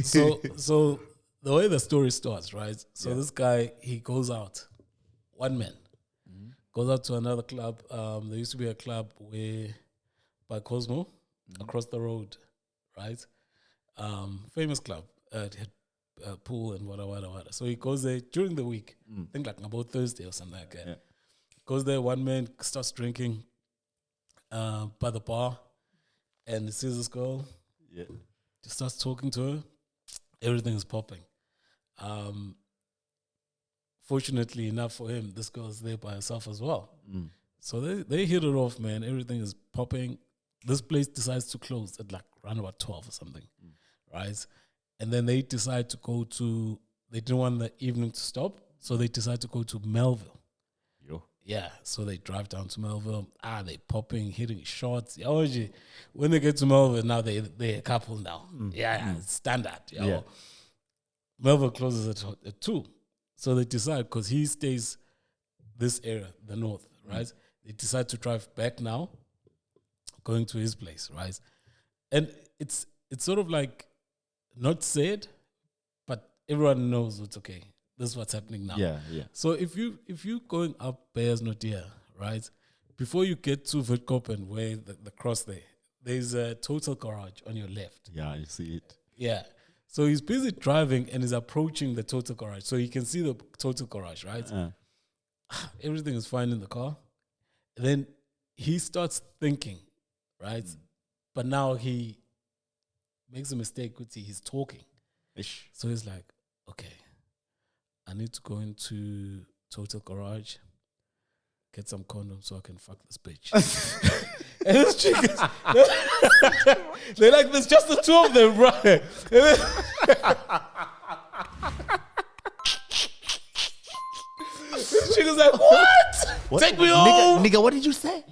So the way the story starts, right? So this guy, he goes out, one man, goes out to another club. There used to be a club by Cosmo, across the road, right? Famous club. It had pool and whatever. So he goes there during the week. I think like about Thursday or something like that. Yeah. Goes there, one man starts drinking by the bar, and he sees this girl. Yeah. Just starts talking to her. Everything is popping. Fortunately enough for him, this girl's there by herself as well. So they hit it off, man. Everything is popping. This place decides to close at like around about 12 or something, right? And then they decide to go to, they didn't want the evening to stop, so they decide to go to Melville. Yeah, so they drive down to Melville. They popping, hitting shots. When they get to Melville, now they're a couple now. It's standard. Yeah. Melville closes at 2. So they decide, because he stays this area, the north, right? They decide to drive back now, going to his place, right? And it's sort of like not said, but everyone knows it's okay. This is what's happening now. Yeah. So if you going up Bears Nodia, right? Before you get to Witkoppen, where the cross there's a total garage on your left. Yeah, you see it. Yeah. So he's busy driving and is approaching the total garage. So you can see the total garage, right? Everything is fine in the car. And then he starts thinking, right? But now he makes a mistake with he's talking. Ish. So he's like, okay, I need to go into total garage, get some condoms so I can fuck this bitch. And this chick is, they're like, there's just the two of them, bro. This chick is like, what? Take me home. Nigga, what did you say?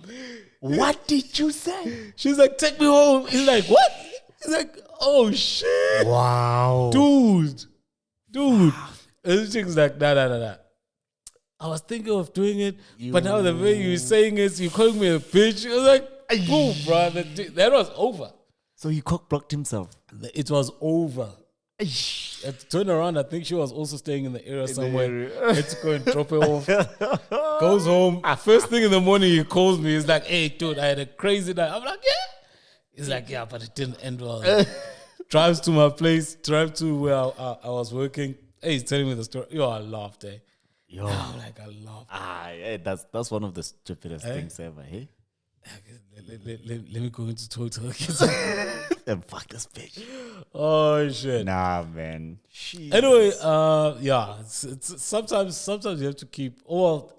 What did you say? She's like, take me home. He's like, what? He's like, oh shit. Wow. Dude. And this chick's like, nah. I was thinking of doing it, but now the way you're saying it, you're calling me a bitch. I was like, boom, bro. That was over. So he cock-blocked himself. It was over. At turn around, I think she was also staying in the area somewhere. Had to go and drop her off. Goes home. First thing in the morning, he calls me. He's like, hey, dude, I had a crazy night. I'm like, yeah. He's like, yeah, but it didn't end well. Drives to my place, drive to where I was working. Hey, he's telling me the story. I laughed, eh? Yo. I'm like, I laughed. That's one of the stupidest things ever, hey? Let me go into total and fuck this bitch. Oh shit! Nah, man. Jesus. Anyway, it's sometimes you have to keep. Well,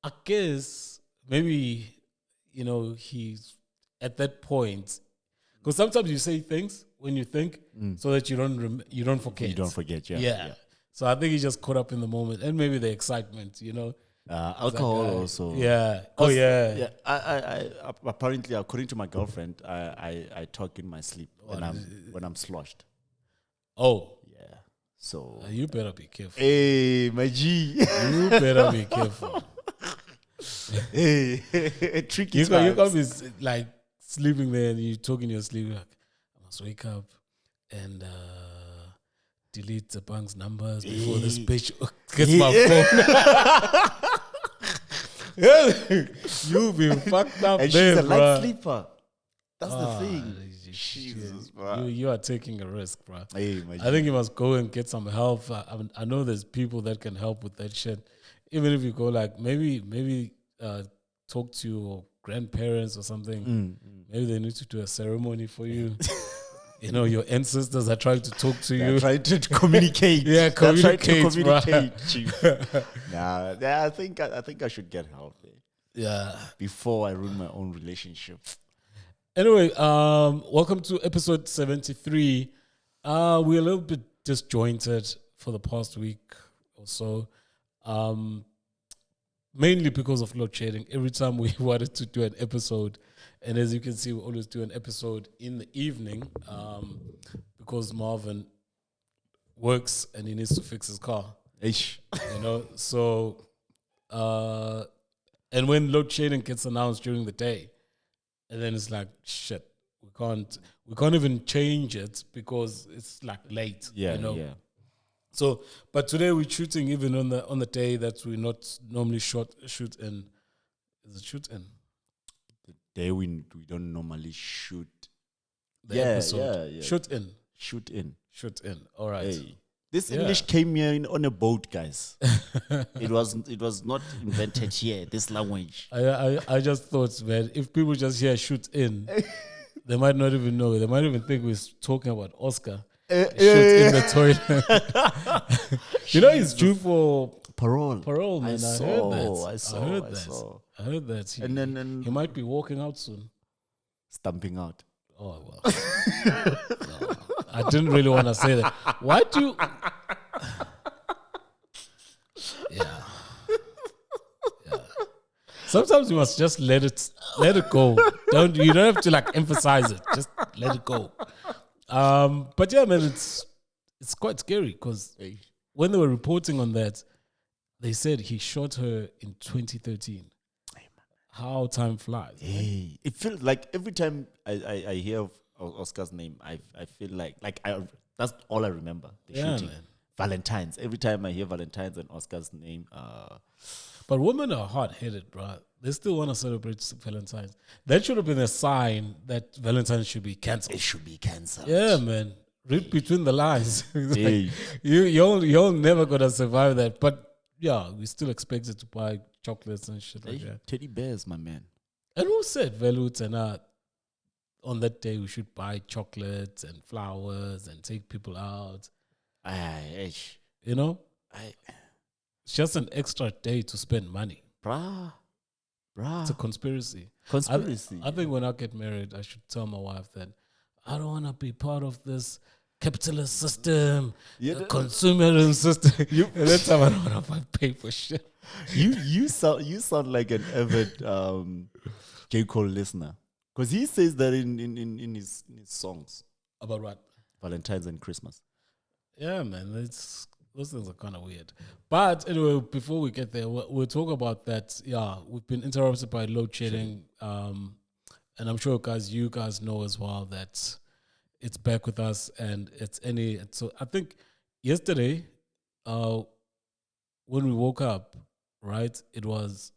I guess maybe he's at that point, because sometimes you say things when you think so that you don't forget. You don't forget, yeah. So I think he just caught up in the moment, and maybe the excitement, alcohol also. Yeah. Oh yeah. Yeah. I apparently, according to my girlfriend, I talk in my sleep when I'm sloshed. Oh. Yeah. So you better be careful. Hey, my G. You better be careful. Hey, tricky. You can't be like sleeping there and you talk in your sleep like, I must wake up and delete the bank's numbers before this bitch gets my phone. You've been fucked up. And there, she's a bro. light sleeper. That's the thing. Jesus, bro. You are taking a risk, bro. Hey, I think you must go and get some help. I know there's people that can help with that shit. Even if you go like maybe talk to your grandparents or something. Maybe they need to do a ceremony for you. Your ancestors are trying to talk to you. Trying to communicate. communicate. Nah, I think I should get help. Yeah. Before I ruin my own relationship. Anyway, welcome to episode 73. We're a little bit disjointed for the past week or so. Mainly because of load shedding. Every time we wanted to do an episode, and as you can see, we always do an episode in the evening because Marvin works and he needs to fix his car. So and when load shedding gets announced during the day, and then it's like, shit, we can't even change it because it's like late. Yeah, you know. yeah. So, but today we're shooting even on the day that we not normally shoot in. Is it shoot in? The day we don't normally shoot. The episode. Yeah. Shoot in. Shoot in. Shoot in. All right. Hey. This English came here on a boat, guys. It was not invented here, this language. I just thought, man, if people just hear shoot in, they might not even know. They might even think we're talking about Oscar. Shoot in the toilet. You know he's due for parole, man. I heard that. He might be walking out soon. Stamping out. Oh, well. No, I didn't really want to say that. Why do you... Yeah. Sometimes you must just let it go. You don't have to like emphasize it. Just let it go. But yeah, man, it's quite scary because when they were reporting on that, they said he shot her in 2013. How time flies. Hey, it feels like every time I hear of Oscar's name, I feel like that's all I remember. The shooting. Man. Valentine's. Every time I hear Valentine's and Oscar's name. But women are hard-headed, bro. They still want to celebrate Valentine's. That should have been a sign that Valentine's should be cancelled. It should be cancelled. Yeah, man. Read between the lines. Like, you're never going to survive that. But yeah, we still expected to buy chocolates and shit like that. Teddy bears, my man. And who said Velut and on that day we should buy chocolates and flowers and take people out? You know? It's just an extra day to spend money. Bruh. It's a conspiracy. I think when I get married, I should tell my wife that I don't want to be part of this capitalist system, consumerism system. And that time I don't want to pay for shit. You sound like an avid J. Cole listener. Because he says that in his songs. About what? Valentine's and Christmas. Yeah, man. Those things are kind of weird. But anyway, before we get there, we'll talk about that. Yeah, we've been interrupted by load shedding. And I'm sure, you guys know as well that it's back with us. And so I think yesterday, when we woke up, right, it wasn't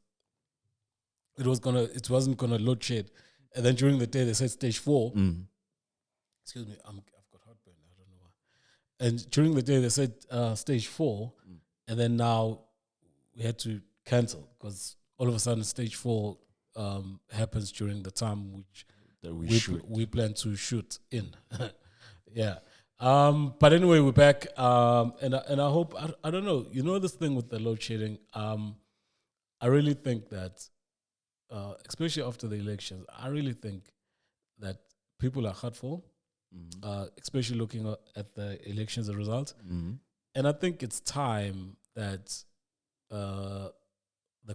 gonna load shed. And then during the day, they said stage 4. Excuse me, I've got heartburn. I don't know why. And during the day, they said stage 4, and then now we had to cancel because all of a sudden stage 4 happens during the time which we plan to shoot in. Yeah. But anyway, we're back, and I hope I don't know. You know this thing with the load shedding. I really think that, especially after the elections, I really think that people are hurtful, especially looking at the elections result. And I think it's time that the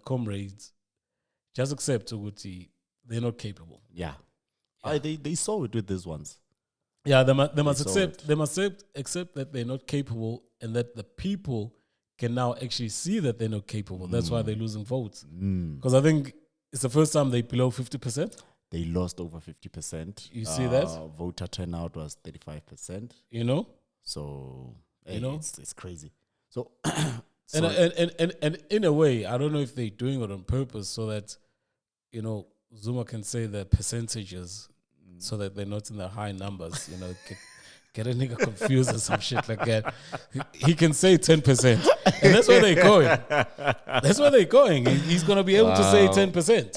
comrades just accept Uguti, they're not capable. Yeah. They saw it with these ones. Yeah, they must accept that they're not capable and that the people can now actually see that they're not capable. That's why they're losing votes. Because I think it's the first time they're below 50%. They lost over 50%. You see that? Voter turnout was 35%. You know? So, it's crazy. So, and in a way, I don't know if they're doing it on purpose so that, Zuma can say the percentages so that they're not in the high numbers, get a nigga confused or some shit like that. He can say 10%. And that's where they're going. That's where they're going. He's going to be able to say 10%.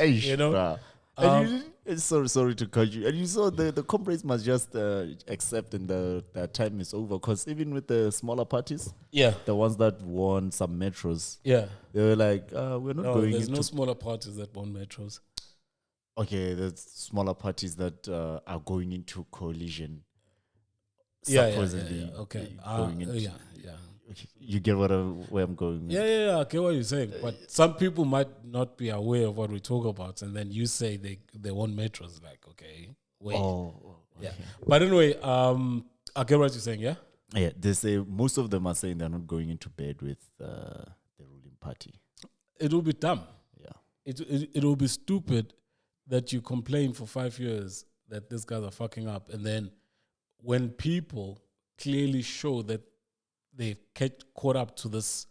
Sorry to cut you. And you saw the comrades must just accept and the time is over. Because even with the smaller parties, the ones that won some metros, they were like, we're not going there's no smaller parties that won metros. Okay, there's smaller parties that are going into coalition. Supposedly. Okay. You get where I'm going. Yeah, I get what you're saying. But some people might not be aware of what we talk about, and then you say they want metros. Like, okay, wait. Yeah. But anyway, I get what you're saying. Yeah. Yeah. They say most of them are saying they're not going into bed with the ruling party. It will be dumb. Yeah. It will be stupid that you complain for 5 years that these guys are fucking up. And then when people clearly show that they get caught up to this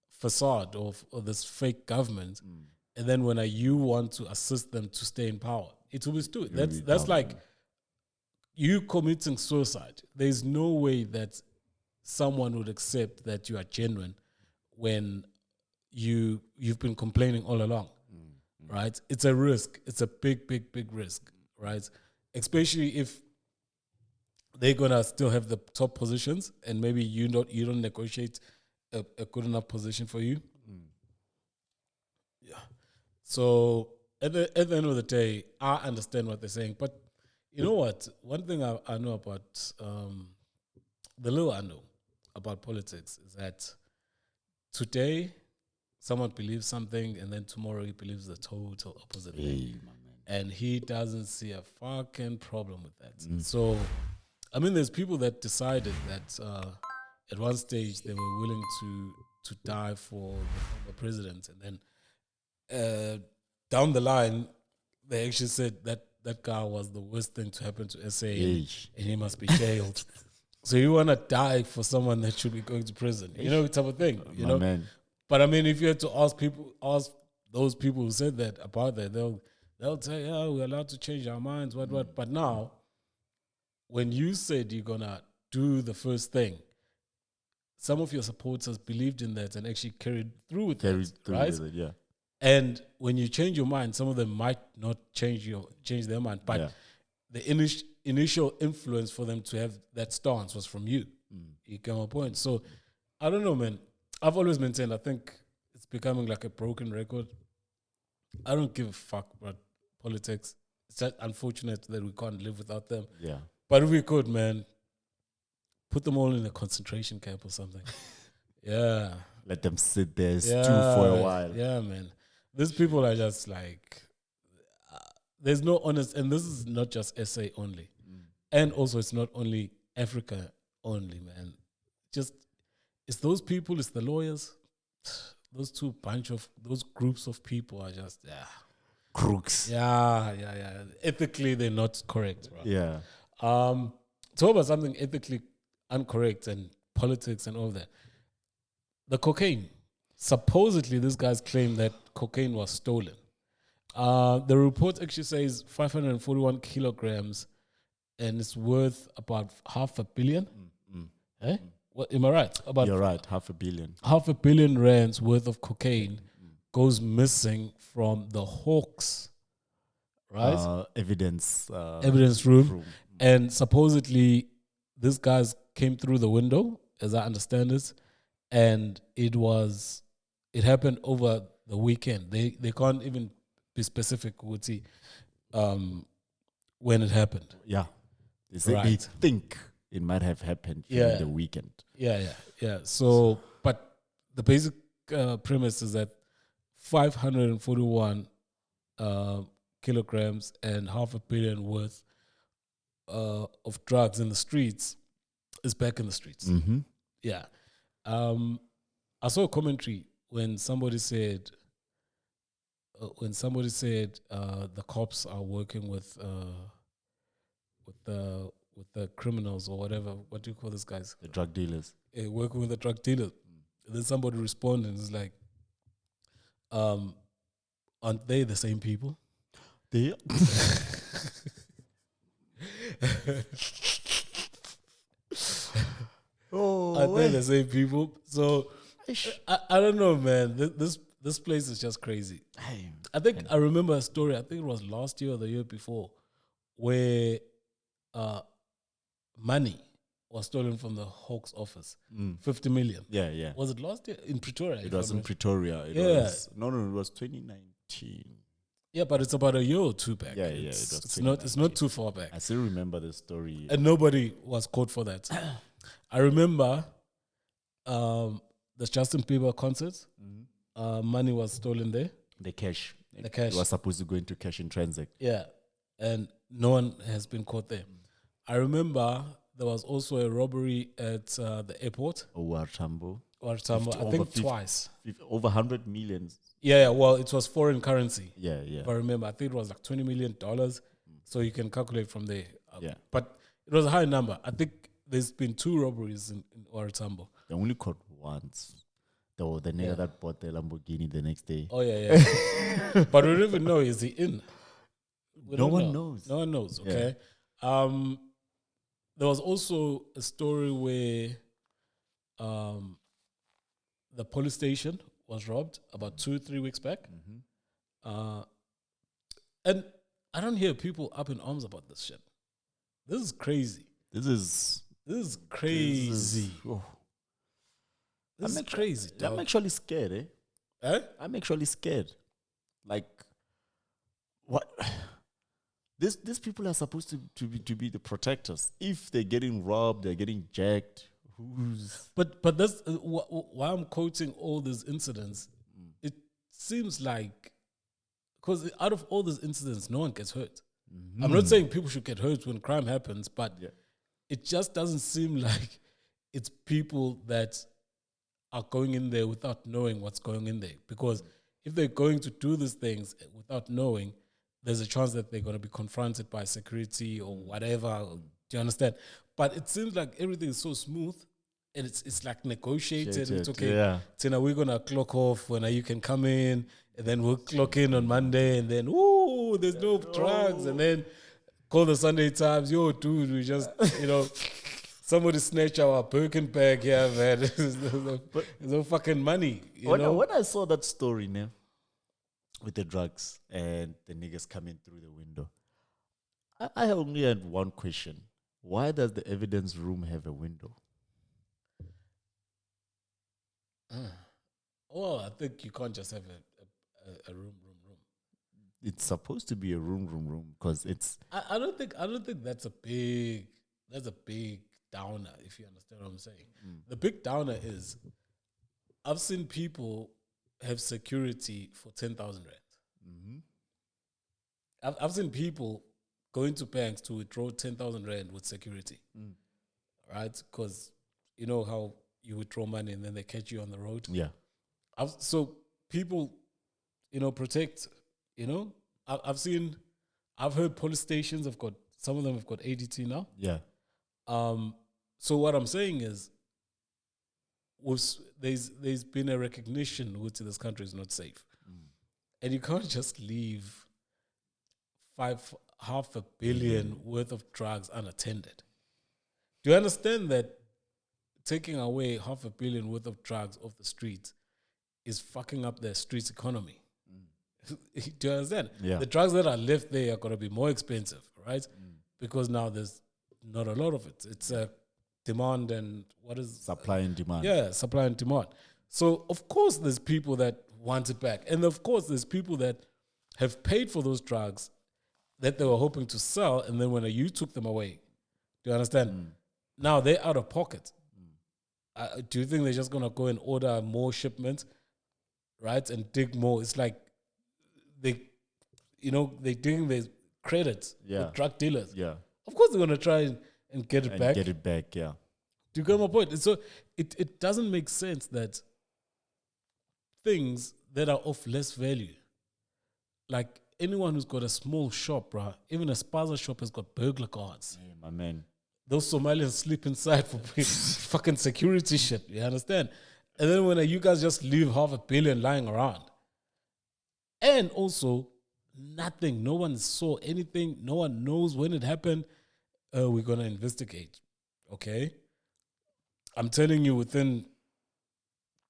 facade of this fake government, and then when you want to assist them to stay in power, it will be stupid. That's like you committing suicide. There's no way that someone would accept that you are genuine when you've been complaining all along, right? It's a risk. It's a big, big, big risk, right? Especially if they're gonna still have the top positions, and maybe you don't negotiate a good enough position for you. Yeah. So at the end of the day, I understand what they're saying, but you know what? One thing I know about the little I know about politics is that today someone believes something, and then tomorrow he believes the total opposite thing, and he doesn't see a fucking problem with that. So, I mean, there's people that decided that at one stage they were willing to die for the president, and then down the line they actually said that guy was the worst thing to happen to SA, and he must be jailed. So you want to die for someone that should be going to prison, you know, type of thing, you know. Man. But I mean, if you had to ask those people who said that about that, they'll say, yeah, we're allowed to change our minds, what. But now, when you said you're gonna do the first thing, some of your supporters believed in that and actually carried through with it, right? With it, yeah. And when you change your mind, some of them might not change their mind, but the initial influence for them to have that stance was from you. You get my point. So I don't know, man. I've always maintained, I think it's becoming like a broken record. I don't give a fuck about politics. It's just unfortunate that we can't live without them. Yeah. But if we could, man, put them all in a concentration camp or something. Yeah. Let them sit there, stew for a while. Yeah, man. These people are just like, there's no honest, and this is not just SA only. And also it's not only Africa only, man. Just, it's those people, it's the lawyers. Those those groups of people are just, crooks. Yeah. Ethically, they're not correct, bro. Yeah. Talk about something ethically incorrect and politics and all that. The cocaine. Supposedly, these guys claim that cocaine was stolen. The report actually says 541 kilograms, and it's worth about $500 million. Eh? What, am I right? You're right, $500 million. $500 million rands worth of cocaine goes missing from the Hawks, right? Evidence room. And supposedly, these guys came through the window, as I understand it, and it happened over the weekend. They can't even be specific with when it happened. Yeah. They think it might have happened during the weekend. Yeah. So, but the basic premise is that 541 kilograms and $500 million worth of drugs in the streets is back in the streets. Mm-hmm. Yeah. I saw a commentary when somebody said the cops are working with the criminals or whatever. What do you call these guys? The drug dealers. Yeah, working with the drug dealers. And then somebody responded and was like, aren't they the same people? They aren't they the same people? So I don't know, man. This place is just crazy. I think I remember a story. I think it was last year or the year before, where money was stolen from the Hawks office. 50 million. Yeah. Was it last year in Pretoria? It was in Pretoria. It was 2019. Yeah, but it's about a year or two back. Yeah. It's not too far back. I still remember the story. And nobody was caught for that. I remember the Justin Bieber concert. Money was stolen there. The cash. It was supposed to go into cash in transit. Yeah. And no one has been caught there. I remember there was also a robbery at the airport. Wartambo, I think twice. Over 100 million. Yeah, well, it was foreign currency. Yeah. If I remember, I think it was like $20 million So you can calculate from there. Yeah. But it was a high number. I think there's been 2 robberies in Oratambo. They only caught once. The nigga that bought the Lamborghini the next day. Oh, yeah. But we don't even know, is he in? No one knows. No one knows, okay? Yeah. There was also a story where the police station was robbed about 2-3 weeks back. Mm-hmm. And I don't hear people up in arms about this shit. This is crazy. This is crazy. This is crazy, dog. I'm actually scared, I'm actually scared. Like, what? These people are supposed to be the protectors. If they're getting robbed, they're getting jacked. But that's why I'm quoting all these incidents. It seems like, because out of all these incidents, no one gets hurt. Mm-hmm. I'm not saying people should get hurt when crime happens, but it just doesn't seem like it's people that are going in there without knowing what's going in there. Because if they're going to do these things without knowing, there's a chance that they're going to be confronted by security or whatever. Do you understand? But it seems like everything is so smooth, and it's like negotiated. It's okay. Tina, we're going to clock off when you can come in, and then we'll clock in on Monday, and then, there's no drugs, and then call the Sunday Times, yo, dude, we just, somebody snatch our Birkin bag here, man. There's no fucking money. When I saw that story, with the drugs and the niggas coming through the window, I only had one question. Why does the evidence room have a window? Well, I think you can't just have a room. It's supposed to be a room because it's. I don't think that's a big downer, if you understand what I'm saying. The big downer is, I've seen people have security for 10,000 rand. Mm-hmm. I've seen people going to banks to withdraw 10,000 rand with security, right? Because you know how you withdraw money and then they catch you on the road. Yeah. So people, protect. I've heard police stations some of them have got ADT now. Yeah. So what I'm saying is, there's been a recognition which this country is not safe, and you can't just leave $500 million worth of drugs unattended. Do you understand that taking away $500 million worth of drugs off the streets is fucking up the streets economy? Do you understand? Yeah. The drugs that are left there are going to be more expensive, right? Because now there's not a lot of it. It's a demand and supply and demand. Yeah, supply and demand. So of course there's people that want it back, and of course there's people that have paid for those drugs that they were hoping to sell, and then when you took them away, do you understand? Now they're out of pocket. Do you think they're just gonna go and order more shipment, right, and dig more? It's like they're doing their credits with drug dealers. Yeah, of course they're gonna try and get it back. Get it back, yeah. Do you get my point? So it doesn't make sense that things that are of less value, like anyone who's got a small shop, bruh, even a spaza shop has got burglar guards. Hey, my man. Those Somalians sleep inside for fucking security shit. You understand? And then when you guys just leave $500 million lying around, and also nothing, no one saw anything, no one knows when it happened. We're gonna investigate. Okay, I'm telling you, within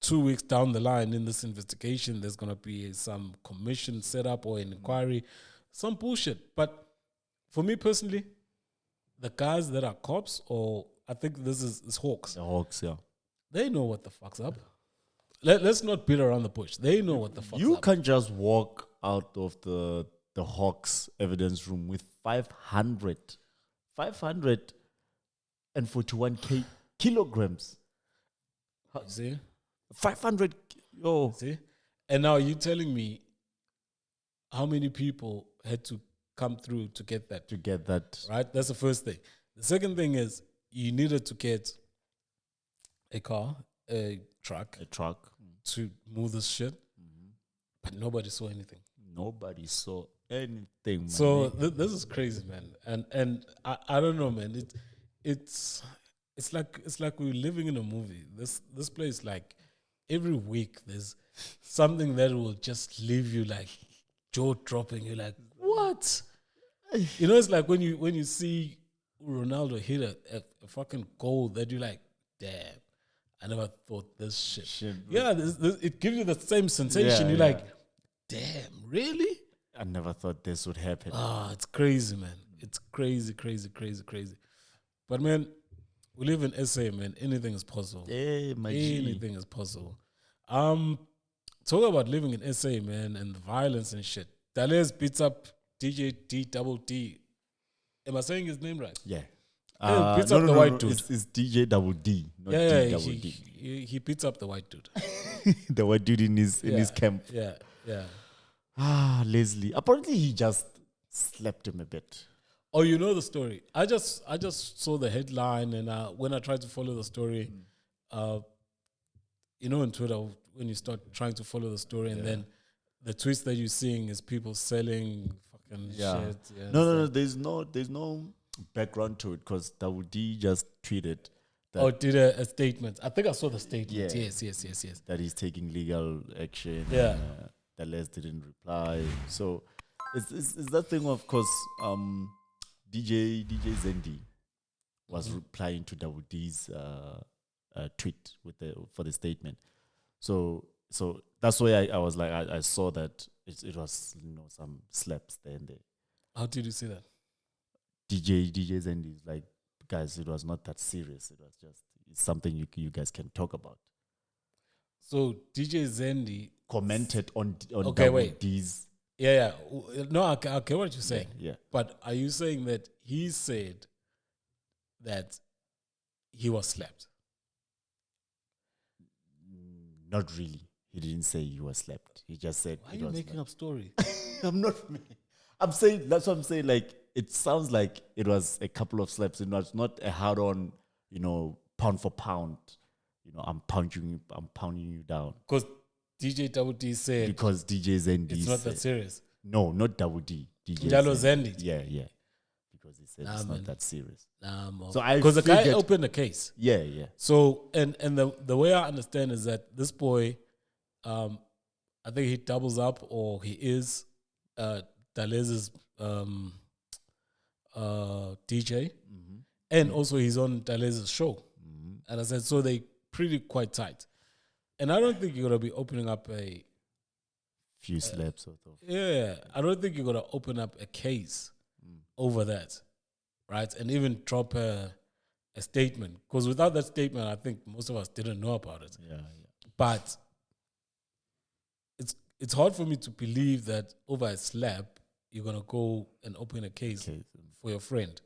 2 weeks down the line in this investigation, there's gonna be some commission set up or an inquiry, some bullshit. But for me personally, the guys that are cops, or I think this is Hawks. The Hawks, yeah. They know what the fuck's up. Let's not beat around the bush. They know what the fuck's up. You can't just walk out of the Hawks evidence room with 541 kilograms. See? 500, See? And now you telling me how many people had to come through to get that. Right? That's the first thing. The second thing is you needed to get a car, a truck to move this shit. But nobody saw anything. Nobody saw anything. So this is crazy, man. And I don't know, man. It's like we're living in a movie. This place, like every week there's something that will just leave you like jaw dropping. You're like, what? You know, it's like when you see Ronaldo hit a fucking goal that you're like, damn, I never thought this shit. Yeah, it gives you the same sensation. You're like, damn, really? I never thought this would happen. It's crazy, man. It's crazy. But man, we live in SA, man. Anything is possible. Yeah, my G. Anything is possible. Talk about living in SA, man, and the violence and shit. Dallas beats up DJ D. Am I saying his name right? Yeah. Beats up the white dude. It's DJ Double D, not D D. He beats up the white dude. The white dude in his camp. Yeah. Leslie. Apparently, he just slapped him a bit. Oh, you know the story. I just saw the headline, and when I tried to follow the story, you know, on Twitter, when you start trying to follow the story, and then the tweets that you're seeing is people selling fucking shit. Yeah, no. There's no background to it because Dawudi just tweeted. Did a statement. I think I saw the statement. Yes. That he's taking legal action. Yeah. The Les didn't reply. So it's that thing of course. DJ Zendi was replying to Dawudi's tweet for the statement. So that's why I was like I saw that it was, you know, some slaps there and there. How did you see that? DJ Zendi is like, guys, it was not that serious. It was just something you guys can talk about. So DJ Zendi commented on okay, Dawudi's. Yeah. No, I get what you're saying. Yeah. But are you saying that he said that he was slapped? Not really. He didn't say he was slapped. He just said. Why are you making up story? I'm not. I'm saying that's what I'm saying. Like it sounds like it was a couple of slaps. It was not a hard-on, you know, pound for pound. You know, I'm pounding you down. Because DJ Dawudi said. Because DJ Zendi. It's not that serious. No, not Dawudi. DJ Zendi. Yeah. Because he said it's not that serious. So because the guy opened a case. Yeah. So and the way I understand is that this boy, I think he doubles up or he is Dalez's DJ, and also he's on Dalez's show. And I said, so they pretty quite tight. And I don't think you're gonna be opening up a few slaps or so. Yeah, I don't think you're gonna open up a case over that, right? And even drop a statement, because without that statement, I think most of us didn't know about it. Yeah. But it's hard for me to believe that over a slap you're gonna go and open a case for your friend,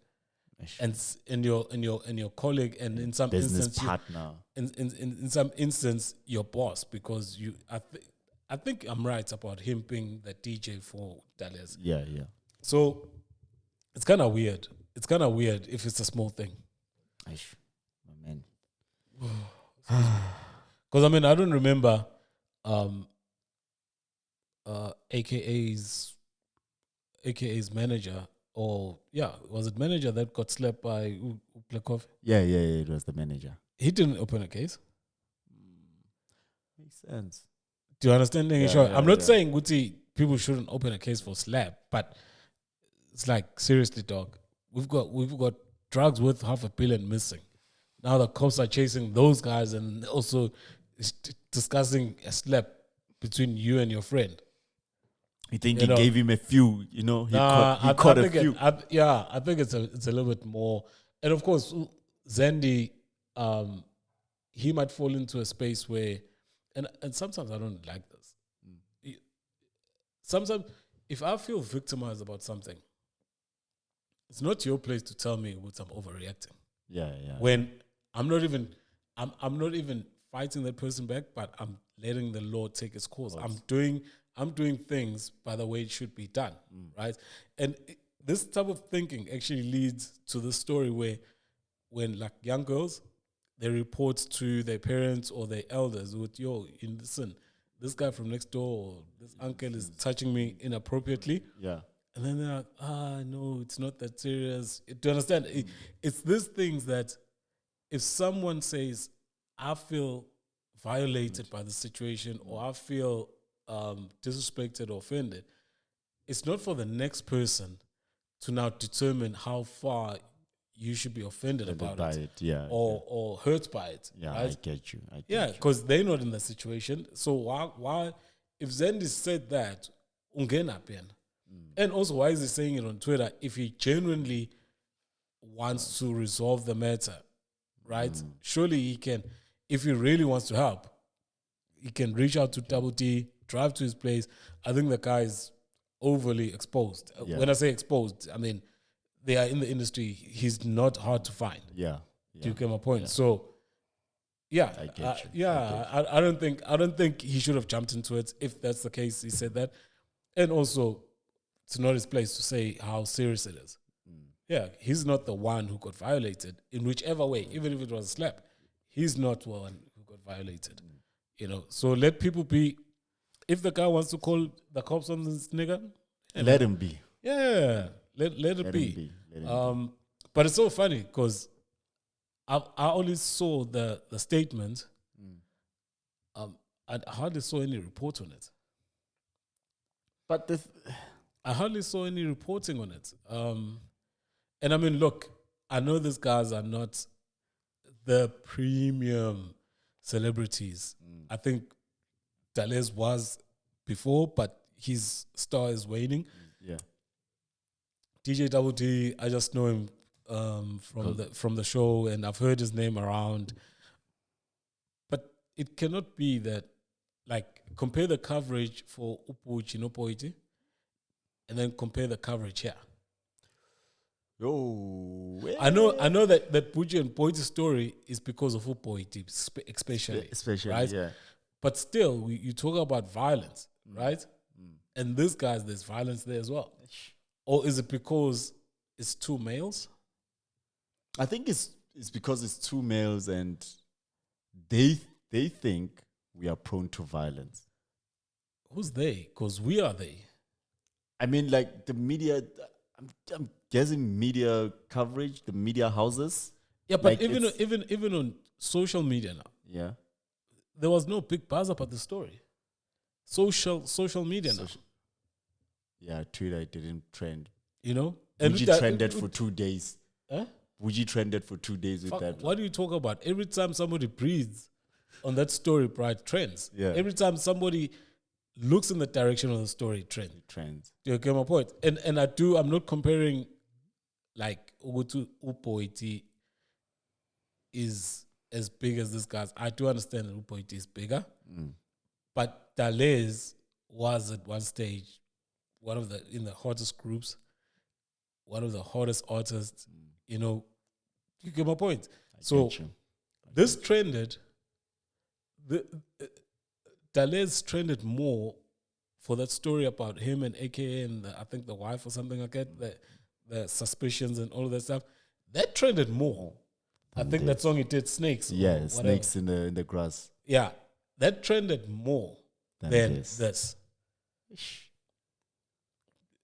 and your colleague, and in some business instance partner, in some instance your boss, because I think I'm right about him being the DJ for Dallas. Yeah. So it's kind of weird. It's kind of weird if it's a small thing. My man. Because I mean, I don't remember AKA's manager, or was it manager that got slapped by Plaques? Yeah, it was the manager. He didn't open a case. Makes sense. Do you understand? I'm not saying Guti people shouldn't open a case for slap, but it's like, seriously, dog. We've got drugs worth $500 million missing. Now the cops are chasing those guys and also discussing a slap between you and your friend. You think he gave him a few? You know, he caught a few. I think it's a little bit more. And of course, Zendi, he might fall into a space where, and sometimes I don't like this. Sometimes, if I feel victimized about something, it's not your place to tell me what I'm overreacting. Yeah. When I'm not even fighting that person back, but I'm letting the law take its course. I'm doing things by the way it should be done, right? And this type of thinking actually leads to the story where, when like young girls, they report to their parents or their elders with, listen, this guy from next door, or this uncle is touching me inappropriately. Yeah. And then they're like, no, it's not that serious. Do you understand? It's these things that if someone says, I feel violated by the situation or I feel disrespected or offended, it's not for the next person to now determine how far you should be offended about it, or hurt by it. Yeah, right? I get you. Because they're not in the situation. So why if Zendi said that, and also why is he saying it on Twitter if he genuinely wants to resolve the matter, right? Surely he can, if he really wants to help, he can reach out to Double D, drive to his place. I think the guy is overly exposed. When I say exposed, I mean they are in the industry. He's not hard to find. Do you get my point? So, I get you. I don't think he should have jumped into it. If that's the case, he said that, and also it's not his place to say how serious it is. He's not the one who got violated in whichever way, even if it was a slap. He's not the one who got violated. So let people be. If the guy wants to call the cops on this nigga, let him be. Yeah, let it be. But it's so funny because I only saw the statement. I hardly saw any report on it. But I hardly saw any reporting on it. And I mean, look, I know these guys are not the premium celebrities. I think Dallas was before, but his star is waning. DJ Double D, I just know him from the show, and I've heard his name around. But it cannot be that, like, compare the coverage for Upuchi no Poiti, and then compare the coverage here. I know that Pucci and Poiti's story is because of Upoiti, especially, right? Yeah. But still, you talk about violence, right? And this guy's, there's violence there as well. Or is it because it's two males? I think it's because it's two males and they think we are prone to violence. Who's they? Because we are they. I mean, like the media, I'm guessing media coverage, the media houses. Yeah, but like even on social media now. There was no big buzz about the story. Social media now. Yeah, Twitter didn't trend. And Wuji trended for 2 days. Wuji trended for 2 days with that. What do you talk about? Every time somebody breathes on that story, right, trends. Every time somebody looks in the direction of the story, trends. Do you get my point? And I'm not comparing like Ugutu Upoiti is as big as this guy's. I do understand that Upoiti is bigger. But Dalez was at one stage in the hottest groups, one of the hottest artists, you get my point. This trended, Dalez trended more for that story about him and AKA and I think the wife or something like that, the suspicions and all of that stuff. That trended more. I think that song he did, Snakes. Yeah, Snakes in the grass. Yeah, that trended more than this.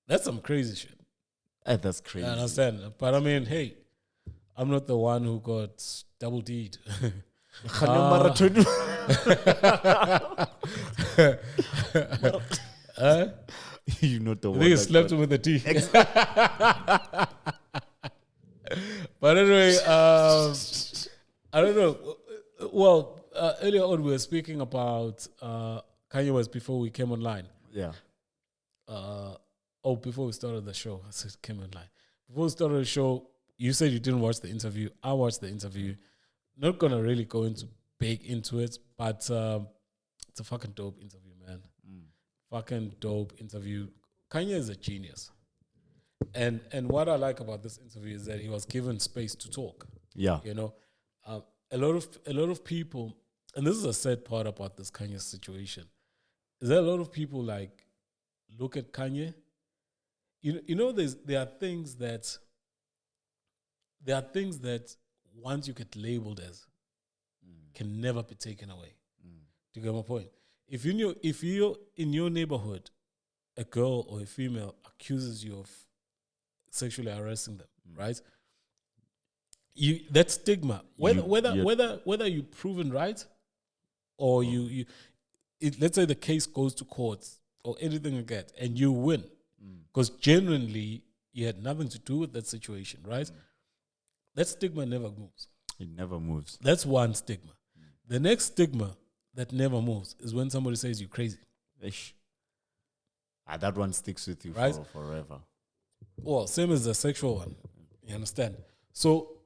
That's some crazy shit. That's crazy. I understand. But I mean, hey, I'm not the one who got double D'd. You're not the one. I think you slept with a D. But anyway, I don't know. Well, earlier on we were speaking about Kanye West before we came online. Yeah. Before we started the show. I said came online. Before we started the show, you said you didn't watch the interview. I watched the interview. Not gonna really go big into it, but it's a fucking dope interview, man. Fucking dope interview. Kanye is a genius. And what I like about this interview is that he was given space to talk. Yeah. A lot of people, and this is a sad part about this Kanye situation, is that a lot of people like look at Kanye. There are things that once you get labeled as can never be taken away. Do you get my point? If you're in your neighborhood a girl or a female accuses you of sexually harassing them, right? That stigma, whether you're proven right or let's say the case goes to courts or anything like that, and you win, because genuinely you had nothing to do with that situation, right? That stigma never moves. It never moves. That's one stigma. The next stigma that never moves is when somebody says you're crazy. That one sticks with you, right? Forever. Well, same as the sexual one. You understand? So,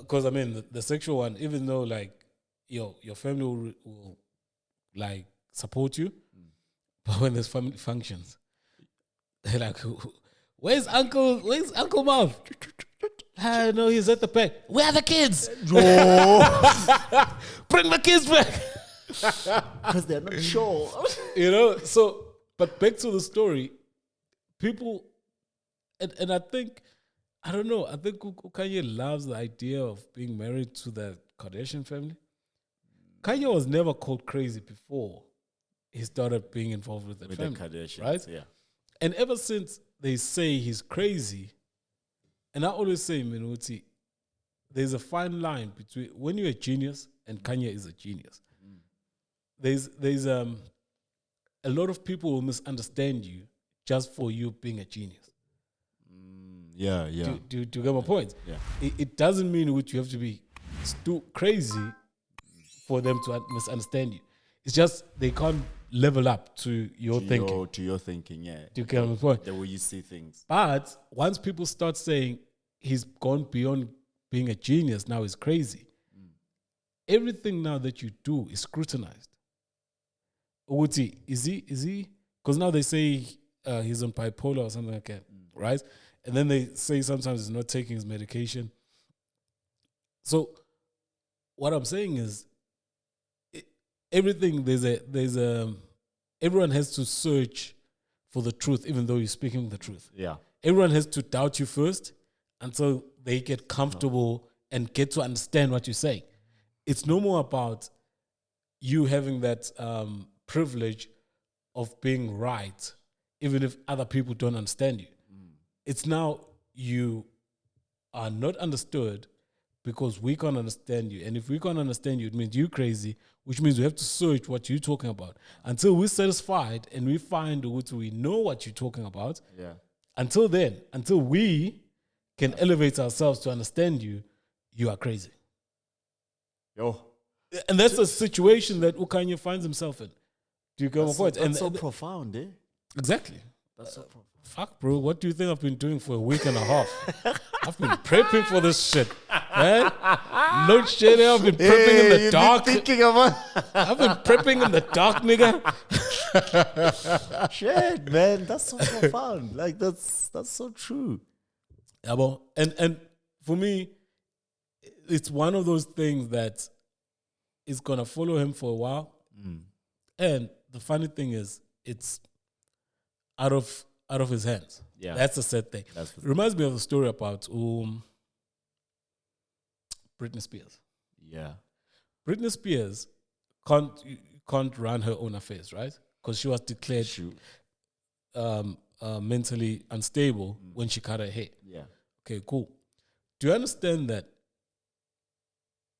because I mean, the sexual one, even though like your family will like support you, but when there's family functions, they're like, where's Uncle Marv? No, he's at the back. Where are the kids? Bring the kids back. Because they're not sure. So, but back to the story, people, and I think, I don't know, I think Kanye loves the idea of being married to the Kardashian family. Kanye was never called crazy before he started being involved with the family. The Kardashians, right? Yeah. And ever since they say he's crazy, and I always say, Minuti, there's a fine line between when you're a genius and Kanye is a genius. There's a lot of people will misunderstand you just for you being a genius. Yeah. Do you get my point? Yeah. It doesn't mean that you have to be crazy for them to misunderstand you. It's just they can't level up to your thinking. To your thinking, yeah. Do you get my point? The way you see things. But once people start saying he's gone beyond being a genius, now he's crazy, everything now that you do is scrutinized. Is he? Because now they say he's on bipolar or something like that, right? And then they say sometimes he's not taking his medication. So what I'm saying is, everything everyone has to search for the truth, even though you're speaking the truth. Yeah. Everyone has to doubt you first until they get comfortable and get to understand what you're saying. It's no more about you having that privilege of being right, even if other people don't understand you. It's now you are not understood because we can't understand you. And if we can't understand you, it means you're crazy, which means we have to search what you're talking about. Until we're satisfied and we find what we know what you're talking about, until then, until we can elevate ourselves to understand you, you are crazy. And that's a situation that Kanye finds himself in. Do you get my point? That's so profound, eh? Exactly. That's so profound. Fuck, bro. What do you think I've been doing for a week and a half? I've been prepping for this shit. Man. No shit. I've been prepping in the dark. I've been prepping in the dark, nigga. Shit, man. That's so profound. Like, that's so true. Yeah, bro. And for me, it's one of those things that is going to follow him for a while. And the funny thing is, it's out of his hands. Yeah. That's a sad thing. It reminds me of the story about Britney Spears. Yeah. Britney Spears can't run her own affairs, right? Because she was declared mentally unstable when she cut her hair. Yeah. Okay, cool. Do you understand that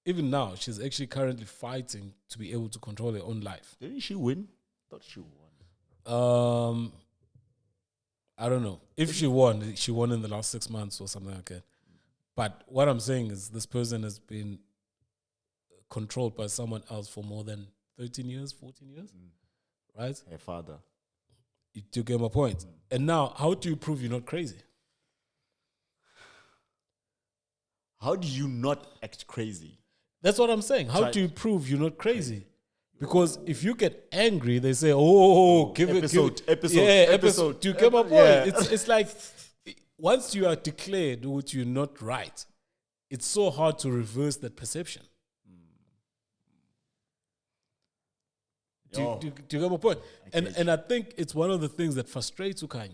even now she's actually currently fighting to be able to control her own life? Didn't she win? I thought she won. I don't know. If she won in the last 6 months or something like that. But what I'm saying is this person has been controlled by someone else for more than 13 years, 14 years, right? Her father. You do get my point. And now, how do you prove you're not crazy? How do you not act crazy? That's what I'm saying. How do you prove you're not crazy? Because if you get angry, they say, give episode. Do you get my point? Yeah. It's like, once you are declared what you're not right, it's so hard to reverse that perception. Do you get my point? And I think it's one of the things that frustrates Kanye.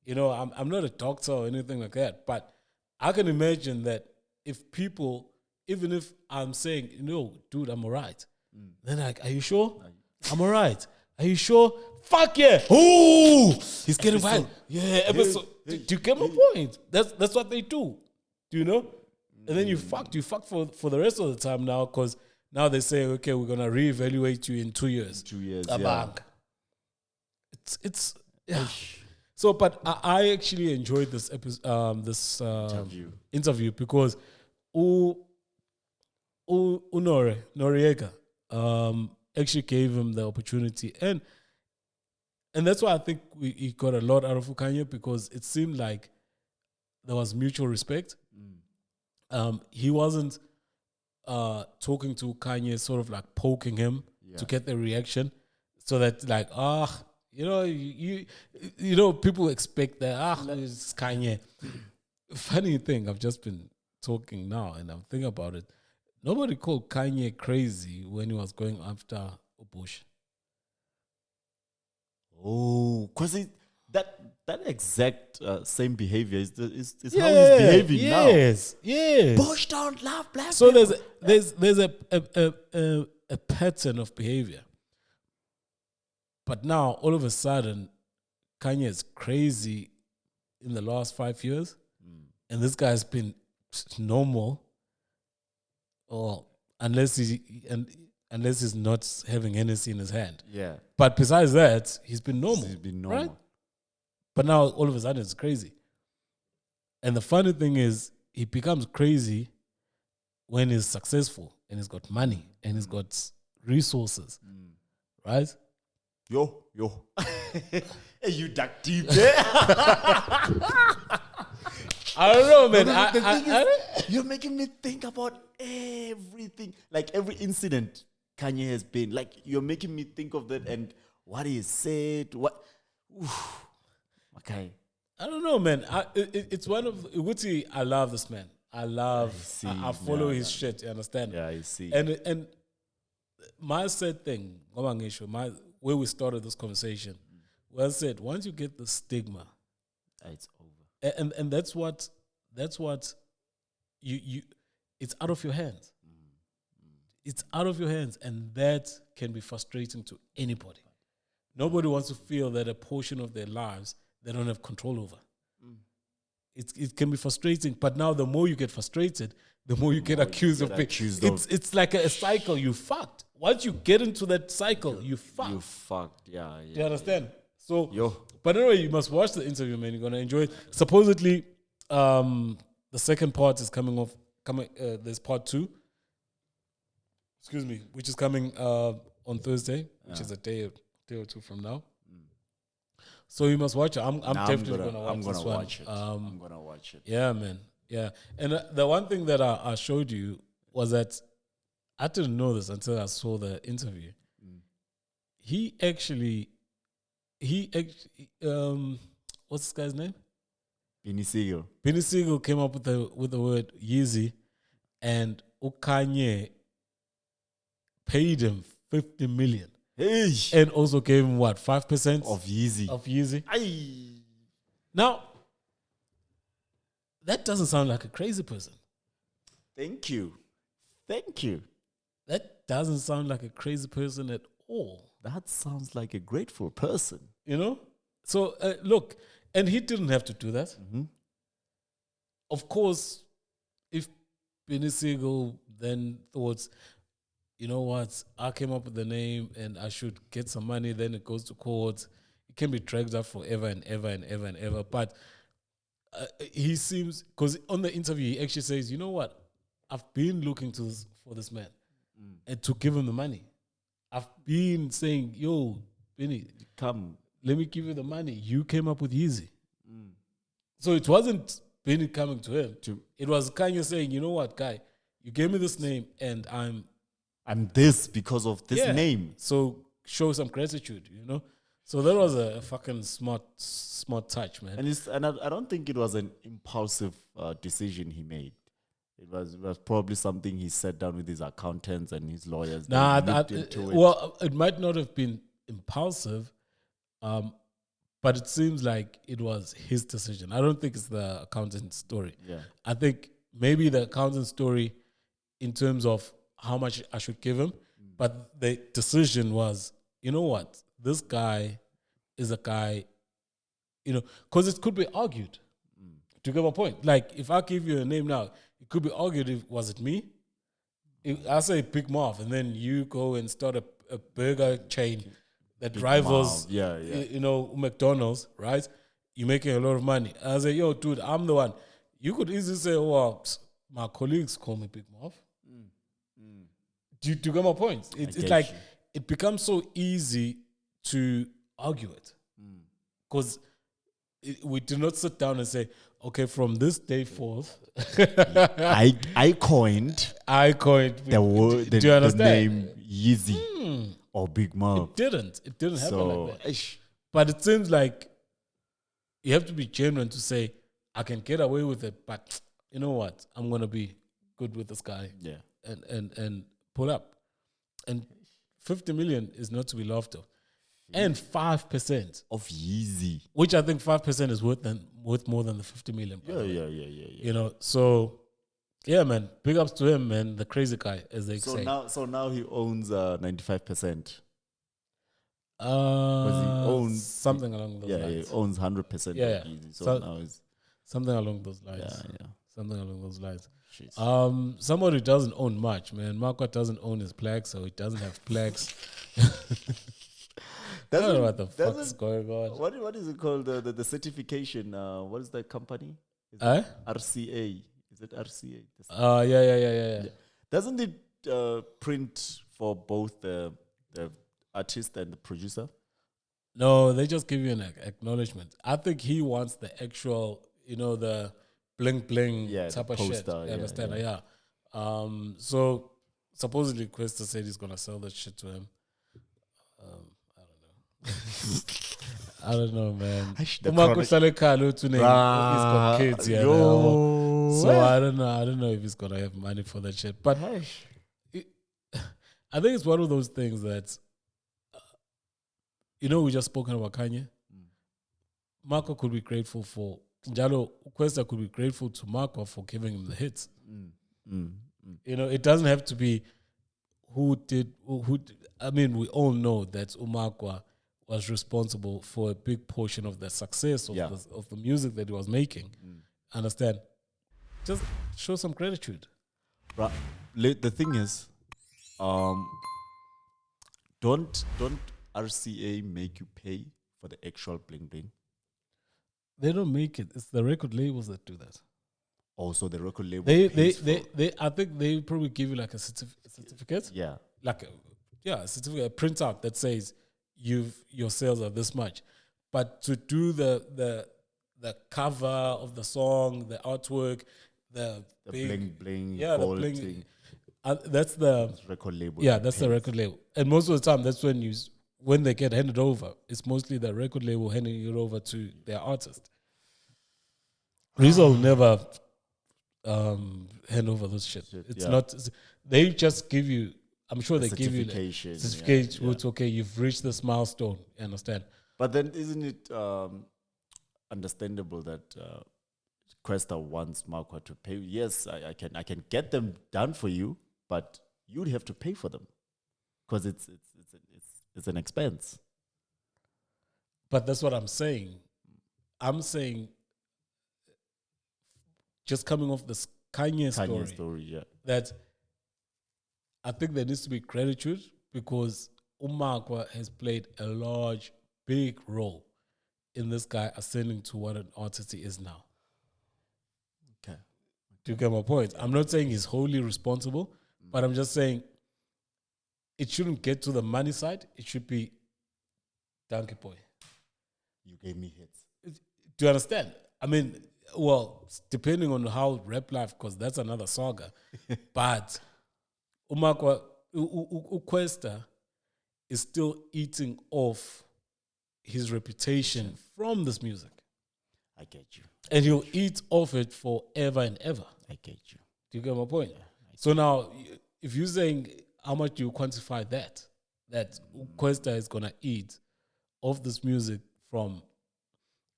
You know, I'm not a doctor or anything like that, but I can imagine that if people, even if I'm saying, dude, I'm all right. Then like, are you sure? I'm all right. Are you sure? Fuck yeah. Oh, he's getting violent. Yeah, episode. Do you get my point? That's what they do. Do you know? And then you fucked for the rest of the time now, because now they say, okay, we're gonna reevaluate you in 2 years. 2 years. It's yeah. So, but I actually enjoyed this episode, interview because Noriega actually gave him the opportunity, and that's why I think he got a lot out of Kanye, because it seemed like there was mutual respect. He wasn't talking to Kanye, sort of like poking him to get the reaction, so that like you know people expect that it's Kanye. Funny thing, I've just been talking now and I'm thinking about it. Nobody called Kanye crazy when he was going after Bush. Oh, because that exact same behavior is how he's behaving now. Yes. Bush don't love black people. So there's a pattern of behavior. But now all of a sudden, Kanye is crazy in the last 5 years, and this guy's been normal, or unless he's not having Hennessy in his hand. Yeah. But besides that, he's been normal. Right? But now all of a sudden it's crazy. And the funny thing is, he becomes crazy when he's successful and he's got money and he's got resources. Right? Yo. Hey, you dug deep there. I don't know, man. You're making me think about everything. Like every incident Kanye has been. Like you're making me think of that and what he said. What? Oof. Okay. I don't know, man. It's one of Uguti. I love this man. I follow his shit. You understand? Yeah, I see. And my sad thing, where we started this conversation, was said once you get the stigma, it's over. And that's what you it's out of your hands. It's out of your hands, and that can be frustrating to anybody. Nobody wants to feel that a portion of their lives they don't have control over. It can be frustrating, but now the more you get frustrated, the more you get accused of it. It's like a cycle. You fucked. Once you get into that cycle, you fucked. You fucked, yeah. Do you understand? So, but anyway, you must watch the interview, man. You're gonna enjoy it. Supposedly, the second part is coming. There's part 2. Excuse me, which is coming on Thursday, which is a day or two from now. So you must watch it. I'm definitely gonna watch this one. I'm gonna watch it. Yeah, man. Yeah, and the one thing that I showed you was that I didn't know this until I saw the interview. He actually, what's this guy's name? Benny Siegel. Benny Siegel came up with the word Yeezy, and Kanye paid him 50 million. Hey. And also gave him what, 5% of Yeezy. Aye. Now, that doesn't sound like a crazy person. Thank you. That doesn't sound like a crazy person at all. That sounds like a grateful person. You know? So, look, and he didn't have to do that. Mm-hmm. Of course, if Benny Siegel then thought, you know what, I came up with the name and I should get some money, then it goes to court. It can be dragged up forever and ever and ever and ever. But he seems, because on the interview, he actually says, you know what, I've been looking for this man and to give him the money. I've been saying, yo, Benny, come, let me give you the money. You came up with Yeezy. So it wasn't Benny coming to him. It was Kanye saying, you know what, guy, you gave me this name and I'm this because of this name. So show some gratitude, you know? So that was a fucking smart touch, man. And I don't think it was an impulsive decision he made. It was probably something he sat down with his accountants and his lawyers. Well, it might not have been impulsive, but it seems like it was his decision. I don't think it's the accountant's story. Yeah. I think maybe the accountant's story in terms of how much I should give him, but the decision was, you know what, this guy is a guy, because it could be argued. To get my point, like if I give you a name now, it could be argued was it me? I say Big Marv, and then you go and start a burger chain that Big rivals, Marv. McDonald's, right? You're making a lot of money. I say, yo, dude, I'm the one. You could easily say, well, my colleagues call me Big Marv. Do you get my point? It's like it becomes so easy to argue it because we do not sit down and say, okay, from this day forth, I coined the word, the name Yeezy or Big Marv. It didn't happen like that. But it seems like you have to be genuine to say, I can get away with it, but you know what? I'm gonna be good with this guy. Yeah. And pull up. And 50 million is not to be laughed at. And 5% of Yeezy, which I think 5% is worth more than the 50 million. Yeah. So yeah, man. Big ups to him, man. The crazy guy, as they say. So now he owns 95%. Because he owns something along those lines. Yeah, he owns 100% of Yeezy. So now it's something along those lines. Yeah. Something along those lines. Jeez. Somebody who doesn't own much, man. Makwa doesn't own his Plaques, so he doesn't have Plaques. I don't know what the fuck is going on. What is it called? The certification. What is that company? RCA. Is it RCA? Yeah. Doesn't it print for both the artist and the producer? No, they just give you an acknowledgement. I think he wants the actual, the bling bling type of shit. You understand? Yeah. So supposedly Questa said he's gonna sell that shit to him. I don't know, man. He's got kids, so I don't know if he's gonna have money for that shit. But I think it's one of those things that we just spoken about Kanye. Makwa could be grateful for Njalo. Questa could be grateful to Makwa for giving him the hits. It doesn't have to be who did. I mean, we all know that Makwa was responsible for a big portion of the success of the music that he was making. Understand? Just show some gratitude. Right. The thing is, don't RCA make you pay for the actual bling bling? They don't make it. It's the record labels that do that. Also, the record label. They I think they probably give you like a certificate. Yeah. Like a certificate, a printout that says your sales are this much. But to do the cover of the song, the artwork, the big, bling, the bling thing. That's the record label. Yeah, that's the record label. And most of the time, that's when they get handed over. It's mostly the record label handing it over to their artist. Rizal will never hand over those shit. It's not. They just give you. I'm sure they give you certification. It's okay. You've reached this milestone. You understand? But then, isn't it understandable that Questa wants Makwa to pay? Yes, I can get them done for you, but you'd have to pay for them because it's an expense. But that's what I'm saying. I'm saying, just coming off this Kanye story, that I think there needs to be gratitude because Makwa has played a big role in this guy ascending to what an artist he is now. Okay. Do you get my point? I'm not saying he's wholly responsible, but I'm just saying it shouldn't get to the money side. It should be Donkey Boy. You gave me hits. Do you understand? I mean, well, depending on how rap life, because that's another saga. But Makwa, Questa is still eating off his reputation from this music. I get you. And he'll eat off it forever and ever. I get you. Do you get my point? Yeah, so now, if you're saying how much do you quantify that Questa is going to eat off this music from,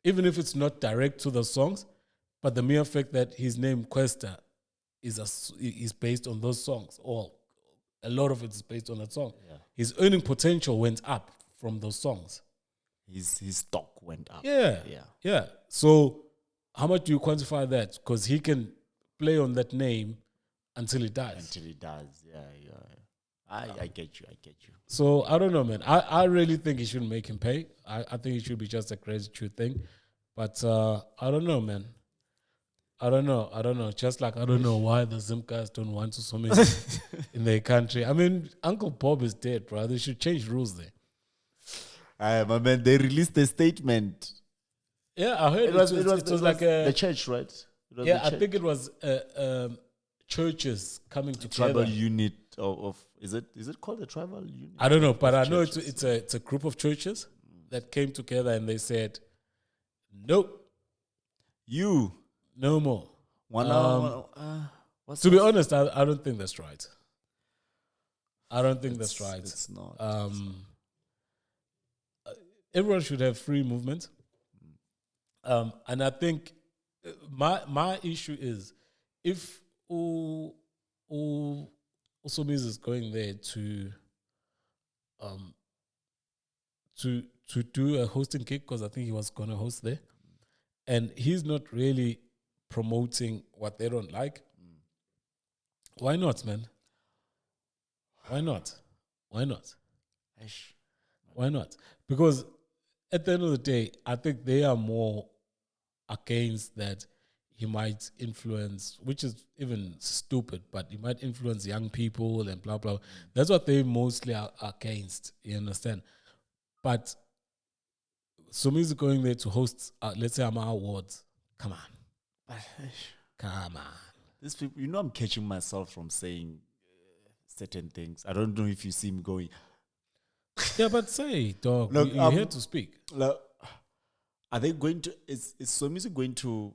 even if it's not direct to the songs, but the mere fact that his name Questa is based on those songs, or a lot of it is based on that song. Yeah. His earning potential went up from those songs. His stock went up. Yeah. So how much do you quantify that? Because he can play on that name until he dies. Yeah. I get you. So I don't know, man. I really think he shouldn't make him pay. I think it should be just a gratitude thing. But I don't know, man. I don't know. Just like I don't know why the Zim guys don't want to submit in their country. I mean, Uncle Bob is dead, bro. They should change rules there. My man, they released a statement. Yeah, I heard it was like the church, right? I think it was churches coming together. Tribal unit of is it called a tribal unit? I don't know, but I know it's a group of churches that came together and they said, nope, no more. To be honest, I don't think that's right. It's not. Everyone should have free movement. And I think my issue is if Usomiz is going there to do a hosting gig, because I think he was going to host there, and he's not really promoting what they don't like. Why not, man? Why not? Because at the end of the day, I think they are more against that he might influence, which is even stupid, but he might influence young people and blah, blah. That's what they mostly are against, you understand? But Somi's going there to host, let's say, Ama Awards. Come on. These people, I'm catching myself from saying certain things. I don't know if you see me going. Yeah, but say, dog, look, you're here to speak. Look, are they going to, is Somizi going to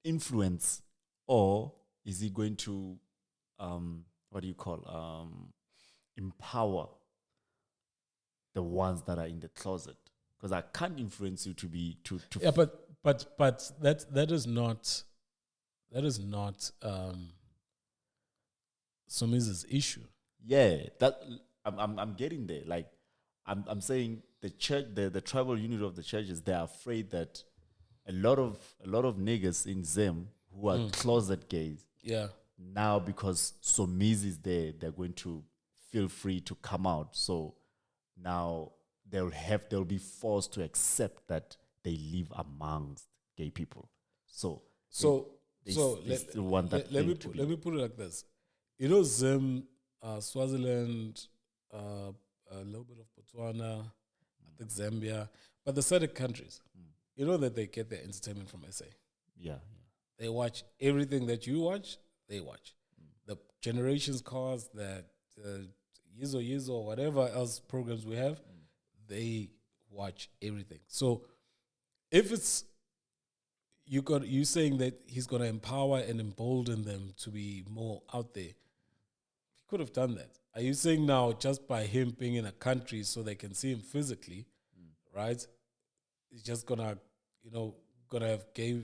influence, or is he going to, empower the ones that are in the closet? Because I can't influence you to be, to. Yeah, but that is not Somizi's issue. Yeah, that I'm getting there. Like, I'm saying the church, the tribal unit of the churches, they're afraid that a lot of niggas in Zim who are closet gays. Yeah. Now because Somizi is there, they're going to feel free to come out. So now they'll be forced to accept that they live amongst gay people. Let me put it like this. Zim, Swaziland, a little bit of Botswana, I think Zambia, but the certain countries, that they get their entertainment from SA. Yeah. They watch everything that you watch, they watch. The Generations Cars, that Yizo, whatever else programs we have, they watch everything. So if it's you saying that he's going to empower and embolden them to be more out there, he could have done that. Are you saying now just by him being in a country so they can see him physically, right? He's just gonna have gay